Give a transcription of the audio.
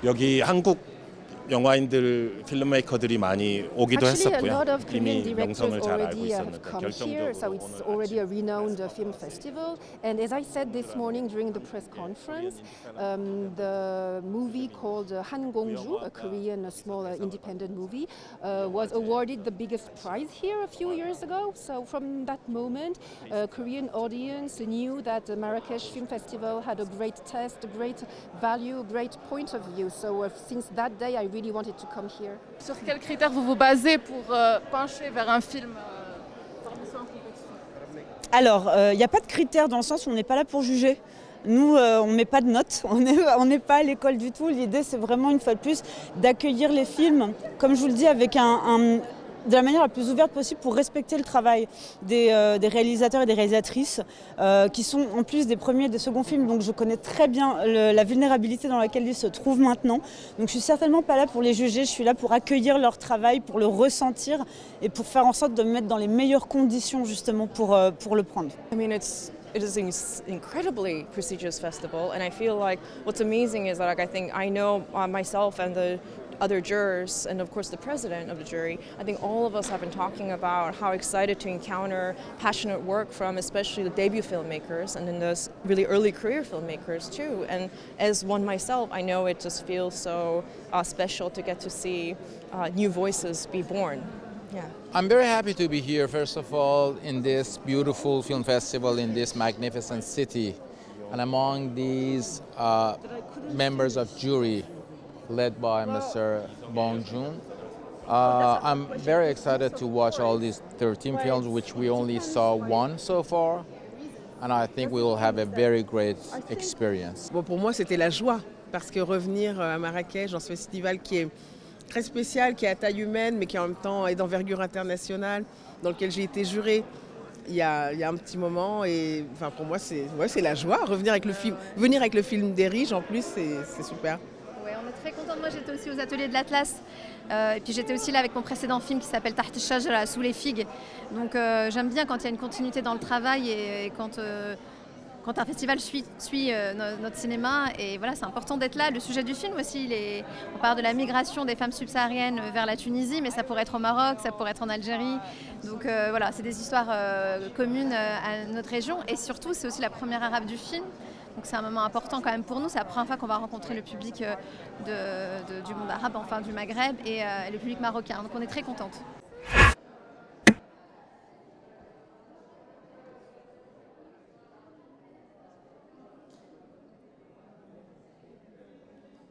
여기 한국 영화인들 필름메이커들이 많이 오기도 Actually, a 했었고요. lot of Korean 이미 명성을 directors 잘 알고 already have 있었는데 come here, so 결정적으로 it's 오늘 already a 아침 renowned film festival. And as I said this morning during the press conference, the movie called Han Gongju, a Korean small independent movie, was awarded the biggest prize here a few years ago. So from that moment, Korean audience knew that the Marrakesh Film Festival had a great taste, a great value, a great point of view. So since that day, I really wanted to come here. Sur quels critères vous vous basez pour pencher vers un film parmi ceux en compétition? Alors, il n'y a pas de critères dans le sens où on n'est pas là pour juger. Nous, on ne met pas de notes, on n'est pas à l'école du tout. L'idée, c'est vraiment, une fois de plus, d'accueillir les films, comme je vous le dis, avec de la manière la plus ouverte possible pour respecter le travail des réalisateurs et des réalisatrices qui sont en plus des premiers et des seconds films. Donc je connais très bien la vulnérabilité dans laquelle ils se trouvent maintenant. Donc je suis certainement pas là pour les juger, je suis là pour accueillir leur travail, pour le ressentir et pour faire en sorte de me mettre dans les meilleures conditions justement pour le prendre. I mean, it is an incredibly prestigious festival, and I feel like what's amazing is that I think I know myself and the other jurors and of course the president of the jury, I think all of us have been talking about how excited to encounter passionate work from especially the debut filmmakers and then those really early career filmmakers too. And as one myself, I know it just feels so special to get to see new voices be born. Yeah. I'm very happy to be here, first of all, in this beautiful film festival in this magnificent city. And among these members of jury, led by Mr. Bong Joon. I'm very excited to watch all these 13 films, which we only saw one so far. And I think we will have a very great experience. Bon, pour moi, c'était la joie, parce que revenir à Marrakech dans ce festival qui est très spécial, qui est à taille humaine, mais qui en même temps est d'envergure internationale, dans lequel j'ai été jurée il y a un petit moment. Et enfin, pour moi, c'est la joie. Revenir avec le film, venir avec le film d'Erige, en plus, c'est super. Ouais, on est très contents. Moi, j'étais aussi aux ateliers de l'Atlas. Et puis j'étais aussi là avec mon précédent film qui s'appelle Taht Shajara, sous les figues. Donc j'aime bien quand il y a une continuité dans le travail et quand un festival suit notre cinéma. Et voilà, c'est important d'être là. Le sujet du film aussi, on parle de la migration des femmes subsahariennes vers la Tunisie, mais ça pourrait être au Maroc, ça pourrait être en Algérie. Donc voilà, c'est des histoires communes à notre région. Et surtout, c'est aussi la première arabe du film. Donc c'est un moment important quand même pour nous. C'est la première fois qu'on va rencontrer le public du monde arabe, enfin du Maghreb et le public marocain. Donc on est très contentes.